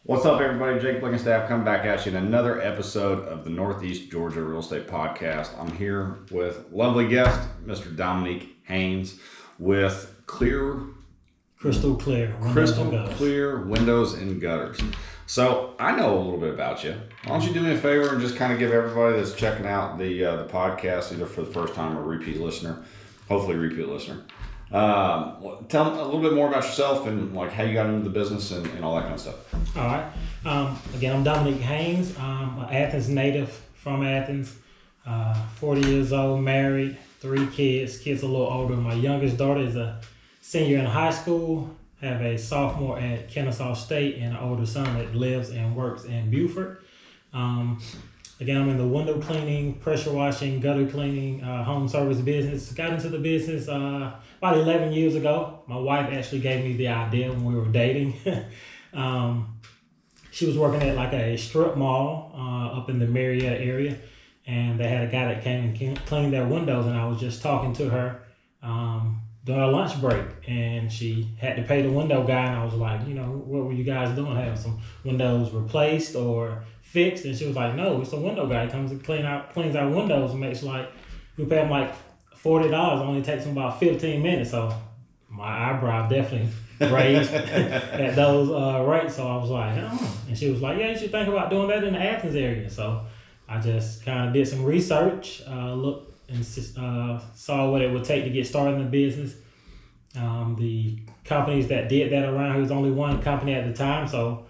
What's up, everybody? Jake Blickenstaff coming back at you in another episode of the Northeast Georgia Real Estate Podcast. I'm here with lovely guest, Mr. Dominique Haynes, with crystal clear windows and gutters. So I know a little bit about you. Why don't you do me a favor and just kind of give everybody that's checking out the podcast, either for the first time or repeat listener, hopefully repeat listener. Tell them a little bit more about yourself and like how you got into the business and all that kind of stuff. All right. Again, I'm Dominique Haynes. I'm an Athens native from Athens. 40 years old, married, 3 kids. Kids a little older. My youngest daughter is a senior in high school. Have a sophomore at Kennesaw State and an older son that lives and works in Beaufort. Again, I'm in the window cleaning, pressure washing, gutter cleaning, home service business. Got into the business about 11 years ago. My wife actually gave me the idea when we were dating. She was working at like a strip mall up in the Marietta area, and they had a guy that came and cleaned their windows, and I was just talking to her during our lunch break, and she had to pay the window guy, and I was like, what were you guys doing? Having some windows replaced or fixed? And she was like, no, it's a window guy. He comes and cleans our windows and makes we pay him like $40, only takes him about 15 minutes. So my eyebrow definitely raised at those rates. So I was like, and she was like, yeah, you should think about doing that in the Athens area. So I just kind of did some research, looked and saw what it would take to get started in the business. The companies that did that around here was only one company at the time, so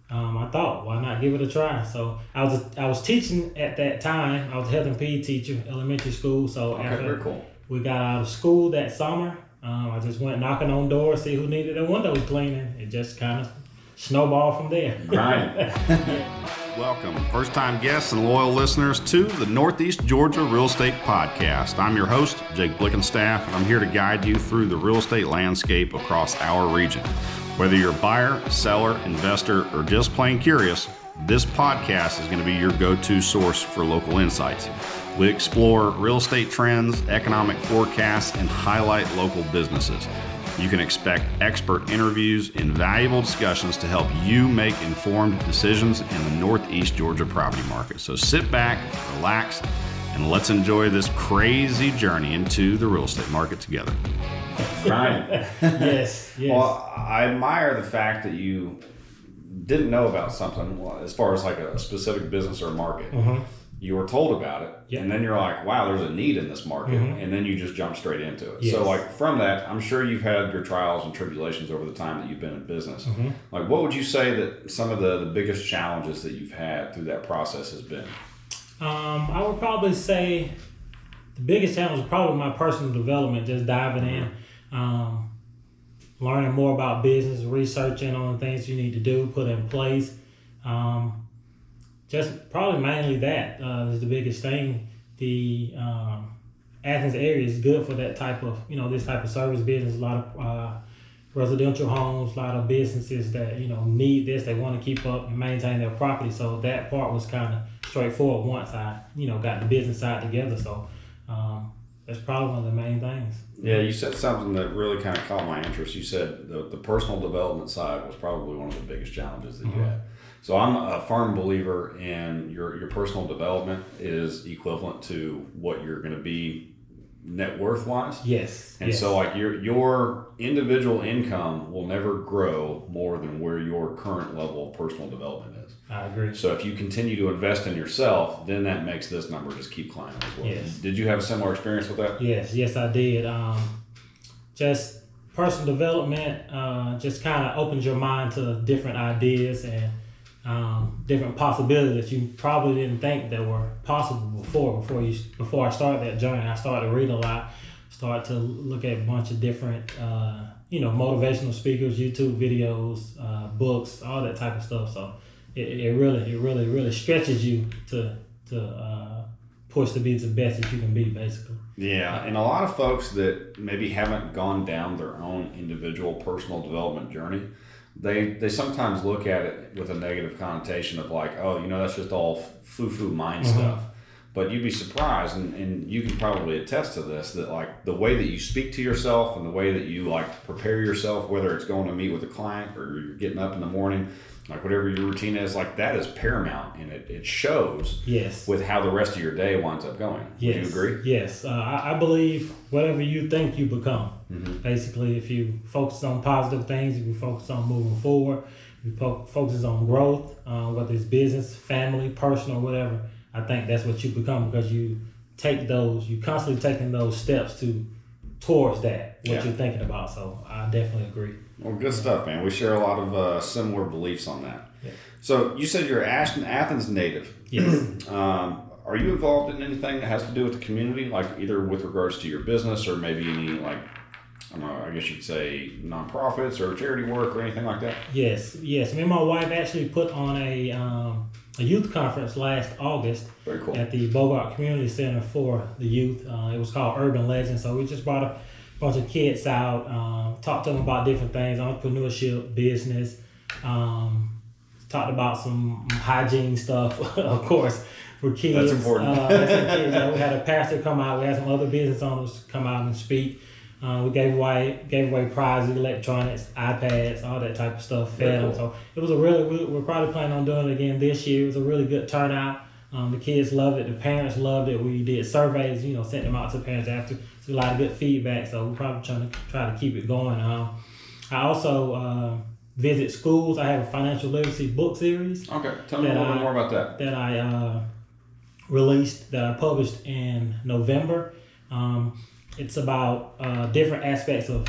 I thought, why not give it a try? So I was teaching at that time. I was a health and PE teacher, elementary school. So very cool. We got out of school that summer, I just went knocking on doors, see who needed their windows cleaning. It just kind of snowballed from there. Right. Welcome, first-time guests and loyal listeners to the Northeast Georgia Real Estate Podcast. I'm your host, Jake Blickenstaff, and I'm here to guide you through the real estate landscape across our region. Whether you're a buyer, seller, investor, or just plain curious, this podcast is going to be your go-to source for local insights. We explore real estate trends, economic forecasts, and highlight local businesses. You can expect expert interviews and valuable discussions to help you make informed decisions in the Northeast Georgia property market. So sit back, relax, and let's enjoy this crazy journey into the real estate market together. Right. Yes. Well, I admire the fact that you didn't know about something as far as like a specific business or market. Mm-hmm. You were told about it, yep. And then you're like, wow, there's a need in this market, mm-hmm. and then you just jump straight into it. Yes. So like from that, I'm sure you've had your trials and tribulations over the time that you've been in business. Mm-hmm. Like what would you say that some of the biggest challenges that you've had through that process has been? I would probably say the biggest challenge is probably my personal development, just diving in, learning more about business, researching on the things you need to do, put in place. Just probably mainly that is the biggest thing. The Athens area is good for that type of, this type of service business. A lot of residential homes, a lot of businesses that, need this. They want to keep up and maintain their property. So that part was kind of straightforward once I, got the business side together. So that's probably one of the main things. Yeah, you said something that really kind of caught my interest. You said the personal development side was probably one of the biggest challenges that you had. So I'm a firm believer in your personal development is equivalent to what you're going to be net worth wise. Yes. And so like your individual income will never grow more than where your current level of personal development is. I agree. So if you continue to invest in yourself, then that makes this number just keep climbing as well. Yes. Did you have a similar experience with that? Yes, I did. Just personal development just kind of opens your mind to different ideas and different possibilities that you probably didn't think that were possible before I started that journey. I started to read a lot, started to look at a bunch of different motivational speakers, YouTube videos, books, all that type of stuff. So it really stretches you to push to be the best that you can be, basically. Yeah, and a lot of folks that maybe haven't gone down their own individual personal development journey, they sometimes look at it with a negative connotation of like, oh, that's just all foo-foo mind stuff. But you'd be surprised, and you can probably attest to this, that like the way that you speak to yourself and the way that you like prepare yourself, whether it's going to meet with a client or you're getting up in the morning, like whatever your routine is, like that is paramount, and it shows with how the rest of your day winds up going. Would you agree? Yes. I believe whatever you think you become. Basically, if you focus on positive things, if you focus on moving forward, if you focus on growth, whether it's business, family, personal, whatever, I think that's what you become, because you constantly taking those steps towards that, what you're thinking about. So I definitely agree. Well, good stuff, man. We share a lot of similar beliefs on that. Yeah. So you said you're an Athens native. Yes. Are you involved in anything that has to do with the community, like either with regards to your business or maybe any, like, I don't know, I guess you'd say nonprofits or charity work or anything like that? Yes. Me and my wife actually put on a youth conference last August. Very cool. At the Bogart Community Center for the youth. It was called Urban Legends. So we just brought a bunch of kids out, talked to them about different things, entrepreneurship, business, talked about some hygiene stuff, of course, for kids. That's important. We had a pastor come out. We had some other business owners come out and speak. We gave away prizes, electronics, iPads, all that type of stuff, fed them. So it was we're probably planning on doing it again this year. It was a really good turnout. The kids loved it. The parents loved it. We did surveys, sent them out to parents after. So a lot of good feedback. So we're probably try to keep it going. I also visit schools. I have a financial literacy book series. Okay, tell me a little bit more about that. That I I published in November. It's about different aspects of,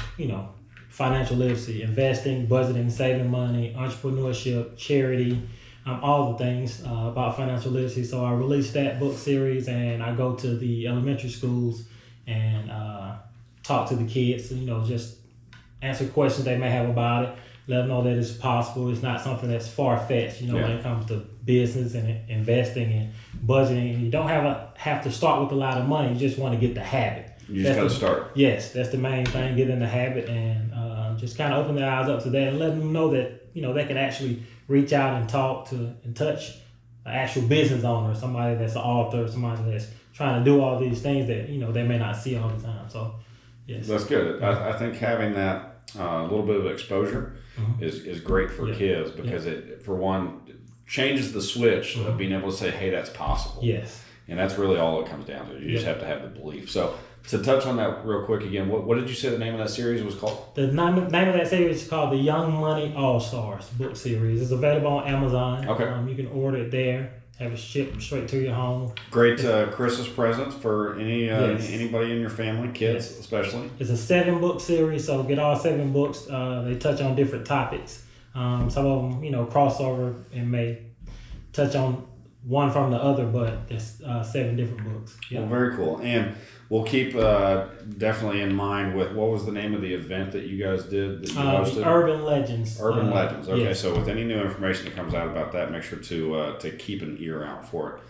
financial literacy, investing, budgeting, saving money, entrepreneurship, charity, all the things about financial literacy. So I released that book series, and I go to the elementary schools and talk to the kids, just answer questions they may have about it, let them know that it's possible. It's not something that's far-fetched, when it comes to business and investing and budgeting. And you don't have to start with a lot of money. You just want to get the habit. You just got to start. Yes, that's the main thing, get in the habit, and just kind of open their eyes up to that and let them know that, they can actually reach out and talk to and touch an actual business owner, somebody that's an author, somebody that's trying to do all these things that, they may not see all the time. So, yes. That's good. I think having that little bit of exposure is great for kids, because it, for one, changes the switch of being able to say, hey, that's possible. Yes. And that's really all it comes down to. You just have to have the belief. So to touch on that real quick again, what did you say the name of that series was called? The name of that series is called the Young Money All-Stars book series. It's available on Amazon. Okay. You can order it there. Have it shipped straight to your home. Great Christmas present for anybody in your family, kids especially. It's a 7-book series, so get all 7 books. They touch on different topics. Some of them, crossover and may touch on one from the other, but there's 7 different books. Well, very cool. And we'll keep definitely in mind with, what was the name of the event that you guys did that you hosted? Urban Legends. Urban Legends. Okay, yes. So with any new information that comes out about that, make sure to keep an ear out for it.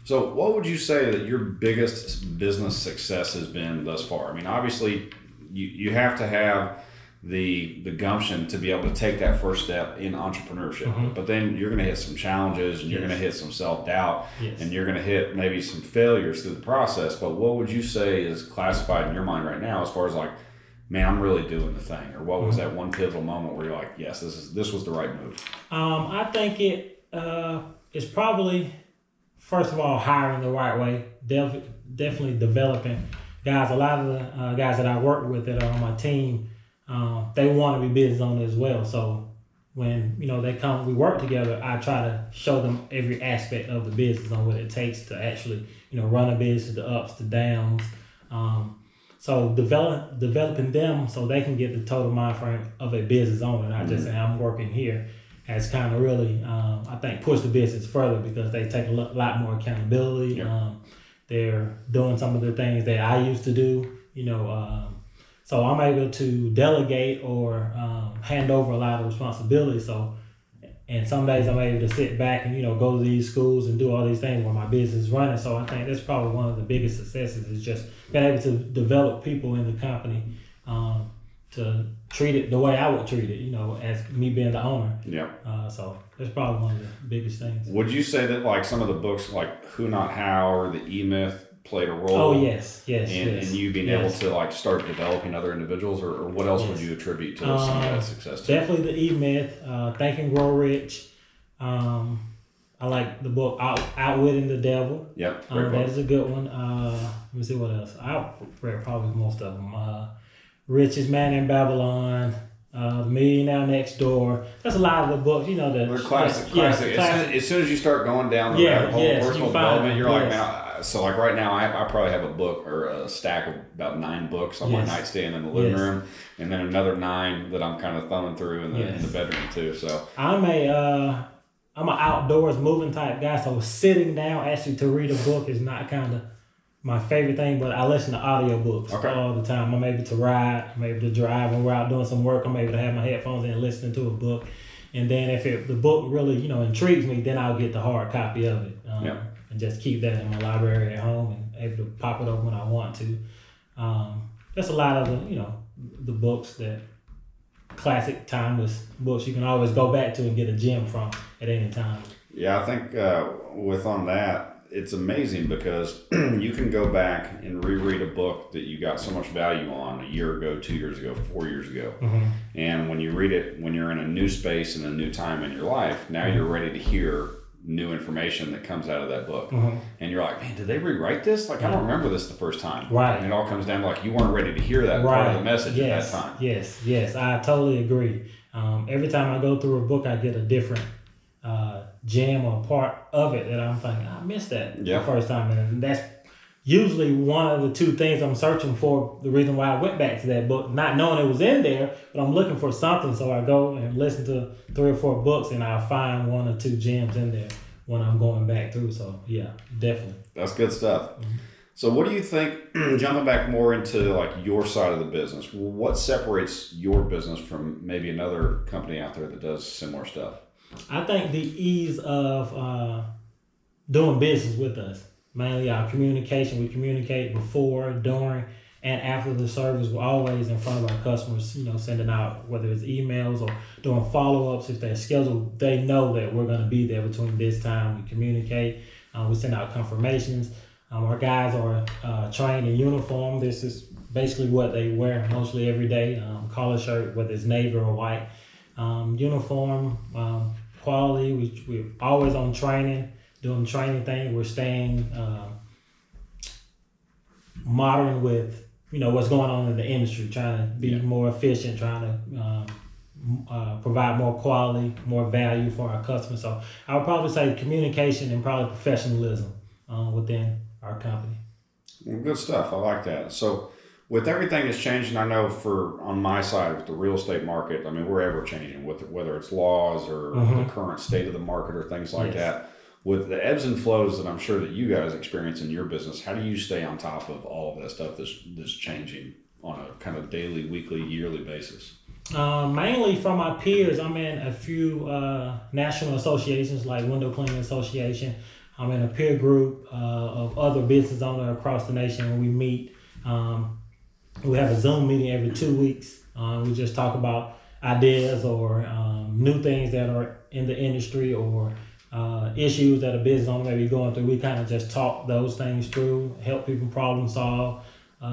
So what would you say that your biggest business success has been thus far? I mean, obviously, you have to have the gumption to be able to take that first step in entrepreneurship, but then you're going to hit some challenges, and you're going to hit some self-doubt, and you're going to hit maybe some failures through the process. But what would you say is classified in your mind right now as far as like, man, I'm really doing the thing? Or what was that one pivotal moment where you're like, yes, this was the right move? I think it's probably, first of all, hiring the right way, definitely developing guys. A lot of the guys that I work with that are on my team, they want to be business owners as well. So when they come, we work together, I try to show them every aspect of the business on what it takes to actually run a business, the ups, the downs. So developing them so they can get the total mind frame of a business owner, not just saying I'm working here, has kind of really I think pushed the business further, because they take a lot more accountability. Yep. They're doing some of the things that I used to do. So I'm able to delegate or hand over a lot of responsibility. So, and some days I'm able to sit back and, go to these schools and do all these things while my business is running. So I think that's probably one of the biggest successes, is just being able to develop people in the company to treat it the way I would treat it, as me being the owner. Yeah. So that's probably one of the biggest things. Would you say that like some of the books like Who Not How or the E-Myth played a role? Oh, yes. And you being able to like start developing other individuals, or what else would you attribute to some of that success to? Definitely the E-Myth, Think and Grow Rich. I like the book Outwitting the Devil. Yep. That is a good one. Let me see what else. I read probably most of them. Richest Man in Babylon, Millionaire Next Door. That's a lot of the books, They're classic. As soon as you start going down the rabbit hole of personal development, you're like, man. So like right now, I probably have a book or a stack of about 9 books on my nightstand in the living room, and then another 9 that I'm kind of thumbing through in the bedroom too. So I'm an outdoors moving type guy, so sitting down actually to read a book is not kind of my favorite thing, but I listen to audiobooks all the time. I'm able to ride, I'm able to drive when we're out doing some work. I'm able to have my headphones in and listening to a book. And then if the book really, intrigues me, then I'll get the hard copy of it and just keep that in my library at home and able to pop it up when I want to. That's a lot of the books that classic timeless books you can always go back to and get a gem from at any time. Yeah, I think on that, it's amazing because you can go back and reread a book that you got so much value on a year ago, 2 years ago, 4 years ago. Mm-hmm. And when you read it, when you're in a new space and a new time in your life, now you're ready to hear new information that comes out of that book. Mm-hmm. And you're like, man, did they rewrite this? Like, I don't remember this the first time. Right. And it all comes down to like, you weren't ready to hear that part of the message at that time. Yes, I totally agree. Every time I go through a book, I get a different gem or part of it that I'm thinking, I missed that the first time. And that's usually one of the 2 things I'm searching for, the reason why I went back to that book, not knowing it was in there, but I'm looking for something. So I go and listen to 3 or 4 books and I'll find 1 or 2 gems in there when I'm going back through. So yeah, definitely. That's good stuff. Mm-hmm. So what do you think, jumping back more into like your side of the business, what separates your business from maybe another company out there that does similar stuff? I think the ease of doing business with us, mainly our communication. We communicate before, during, and after the service. We're always in front of our customers, sending out, whether it's emails or doing follow-ups. If they're scheduled, they know that we're going to be there between this time. We communicate. We send out confirmations. Our guys are trained in uniform. This is basically what they wear mostly every day. Collar shirt, whether it's navy or white. Uniform, quality. We're always on training, doing training things. We're staying modern with what's going on in the industry, trying to be more efficient, trying to provide more quality, more value for our customers. So I would probably say communication and probably professionalism within our company. Well, good stuff. I like that. So with everything that's changing, I know on my side with the real estate market, I mean, we're ever changing, whether it's laws or the current state of the market or things like that. With the ebbs and flows that I'm sure that you guys experience in your business, how do you stay on top of all of that stuff that's changing on a kind of daily, weekly, yearly basis? Mainly from my peers. I'm in a few national associations like Window Cleaning Association. I'm in a peer group of other business owners across the nation, and we meet. We have a Zoom meeting every 2 weeks. We just talk about ideas or new things that are in the industry or issues that a business owner may be going through. We kind of just talk those things through, help people problem solve,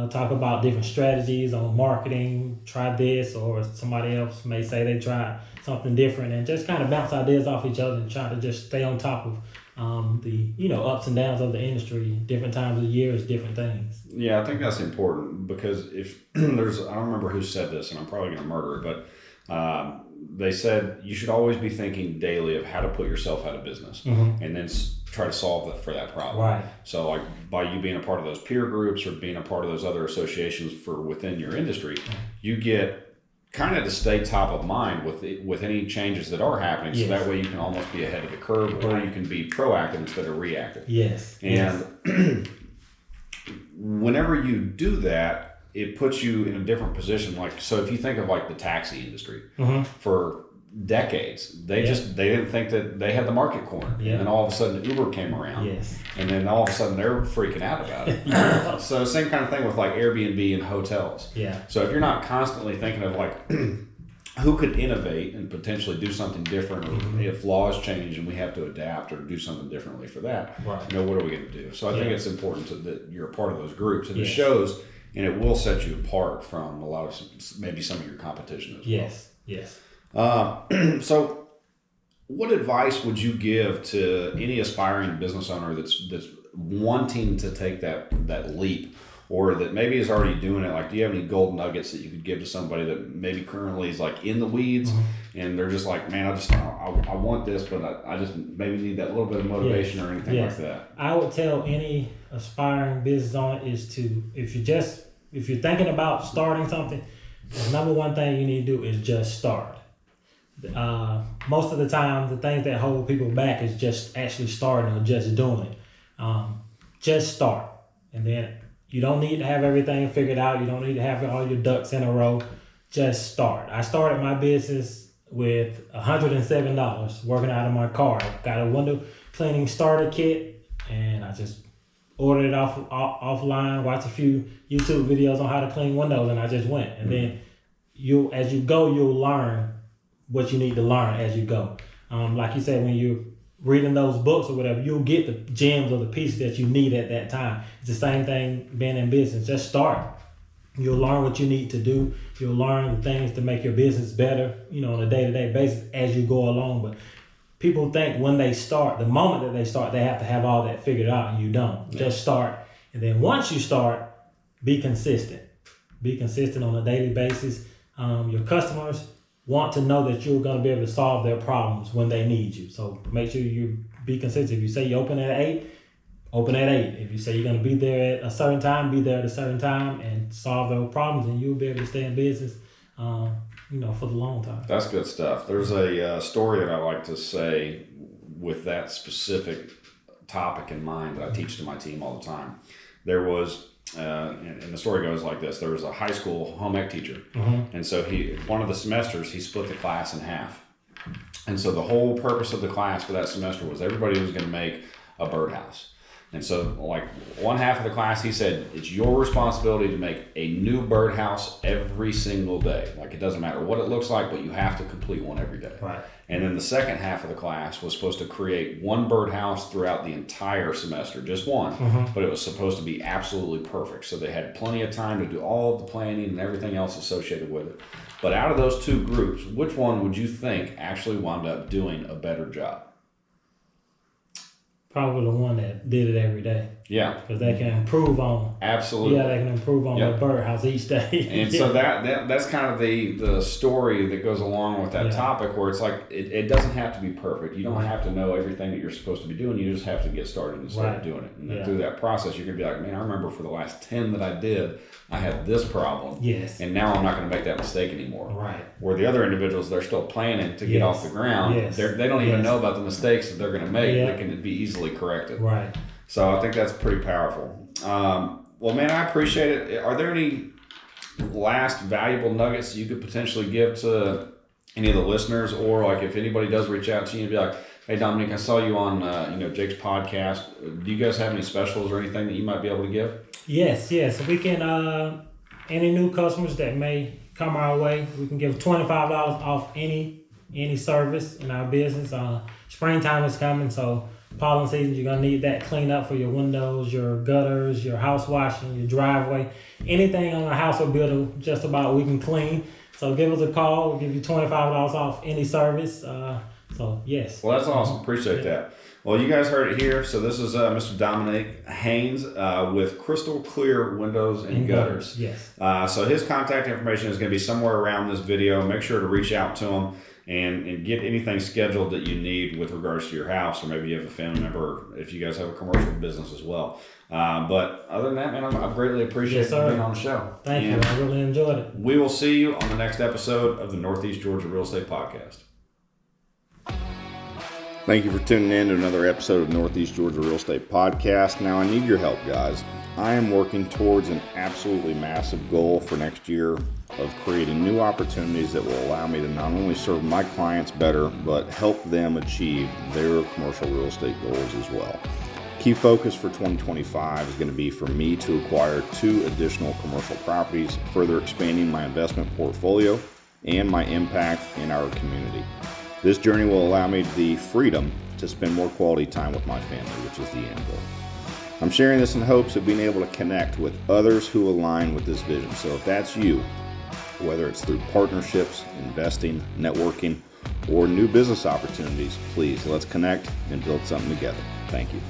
talk about different strategies on marketing, try this, or somebody else may say they tried something different, and just kind of bounce ideas off each other and try to just stay on top of the ups and downs of the industry. Different times of the year is different things. Yeah, I think that's important because if I don't remember who said this, and I'm probably going to murder it, but they said you should always be thinking daily of how to put yourself out of business, and then try to solve for that problem. Right. So like by you being a part of those peer groups or being a part of those other associations for within your industry, you get kind of to stay top of mind with any changes that are happening. So that way you can almost be ahead of the curve, or you can be proactive instead of reactive. Yes. And whenever you do that, it puts you in a different position. Like, so if you think of like the taxi industry, for decades. They didn't think that they had the market cornered. Yeah. And then all of a sudden Uber came around. Yes. And then all of a sudden they're freaking out about it. So same kind of thing with like Airbnb and hotels. Yeah. So if you're not constantly thinking of like who could innovate and potentially do something different, or if laws change and we have to adapt or do something differently for that, Right. what are we going to do? So I think it's important that you're a part of those groups, and it Yes. shows, and it will set you apart from a lot of maybe some of your competition as well. Yes. So what advice would you give to any aspiring business owner that's wanting to take that leap, or that maybe is already doing it? Like, do you have any gold nuggets that you could give to somebody that maybe currently is like in the weeds and they're just like, man, I want this, but I just maybe need that little bit of motivation or anything like that? I would tell any aspiring business owner is to, if you're thinking about starting something, the number one thing you need to do is just start. Most of the time, the things that hold people back is just actually starting or just doing it. Just start. And then you don't need to have everything figured out. You don't need to have all your ducks in a row. Just start. I started my business with $107 working out of my car. I got a window cleaning starter kit, and I just ordered it offline, watched a few YouTube videos on how to clean windows, and I just went. And then as you go, you'll learn what you need to learn as you go. Like you said, when you're reading those books or whatever, you'll get the gems or the pieces that you need at that time. It's the same thing being in business. Just start. You'll learn what you need to do. You'll learn the things to make your business better, on a day-to-day basis as you go along. But people think when they start, the moment that they start, they have to have all that figured out, and you don't. Yeah. Just start. And then once you start, be consistent. Be consistent on a daily basis. Your customers want to know that you're going to be able to solve their problems when they need you. So make sure you be consistent. If you say you open at 8, open at 8. If you say you're going to be there at a certain time, be there at a certain time and solve those problems, and you'll be able to stay in business, for the long time. That's good stuff. There's a story that I like to say with that specific topic in mind that I teach to my team all the time. There was and the story goes like this. There was a high school home ec teacher, and so one of the semesters he split the class in half, and so the whole purpose of the class for that semester was everybody was going to make a birdhouse. And so like one half of the class, he said, it's your responsibility to make a new birdhouse every single day. Like, it doesn't matter what it looks like, but you have to complete one every day. Right. And then the second half of the class was supposed to create one birdhouse throughout the entire semester, just one, but it was supposed to be absolutely perfect. So they had plenty of time to do all of the planning and everything else associated with it. But out of those two groups, which one would you think actually wound up doing a better job? Probably the one that did it every day. Yeah. Because they can improve on. Absolutely. Yeah, they can improve on the birdhouse each day. And so that's kind of the story that goes along with that topic, where it's like it doesn't have to be perfect. You don't have to know everything that you're supposed to be doing. You just have to get started and start doing it. And then through that process, you're going to be like, man, I remember for the last 10 that I did, I had this problem. Yes. And now I'm not going to make that mistake anymore. Right. Where the other individuals, they're still planning to get off the ground. Yes. They don't even know about the mistakes that they're going to make. They can be easily corrected. Right. So I think that's pretty powerful. Well, man, I appreciate it. Are there any last valuable nuggets you could potentially give to any of the listeners, or like if anybody does reach out to you and be like, hey, Dominique, I saw you on Jake's podcast. Do you guys have any specials or anything that you might be able to give? Yes. We can, any new customers that may come our way, we can give $25 off any service in our business. Springtime is coming, so pollen season, you're going to need that cleanup for your windows, your gutters, your house washing, your driveway. Anything on a house or building, just about we can clean. So give us a call. We'll give you $25 off any service. So, yes. Well, that's awesome. Appreciate that. Well, you guys heard it here. So this is Mr. Dominique Haynes with Crystal Clear Windows and Gutters. Yes. So his contact information is going to be somewhere around this video. Make sure to reach out to him and get anything scheduled that you need with regards to your house, or maybe you have a family member, if you guys have a commercial business as well. But other than that, man, I greatly appreciate you being on the show. Thank you. I really enjoyed it. We will see you on the next episode of the Northeast Georgia Real Estate Podcast. Thank you for tuning in to another episode of Northeast Georgia Real Estate Podcast. Now, I need your help, guys. I am working towards an absolutely massive goal for next year of creating new opportunities that will allow me to not only serve my clients better, but help them achieve their commercial real estate goals as well. Key focus for 2025 is going to be for me to acquire 2 additional commercial properties, further expanding my investment portfolio and my impact in our community. This journey will allow me the freedom to spend more quality time with my family, which is the end goal. I'm sharing this in hopes of being able to connect with others who align with this vision. So if that's you, whether it's through partnerships, investing, networking, or new business opportunities, please let's connect and build something together. Thank you.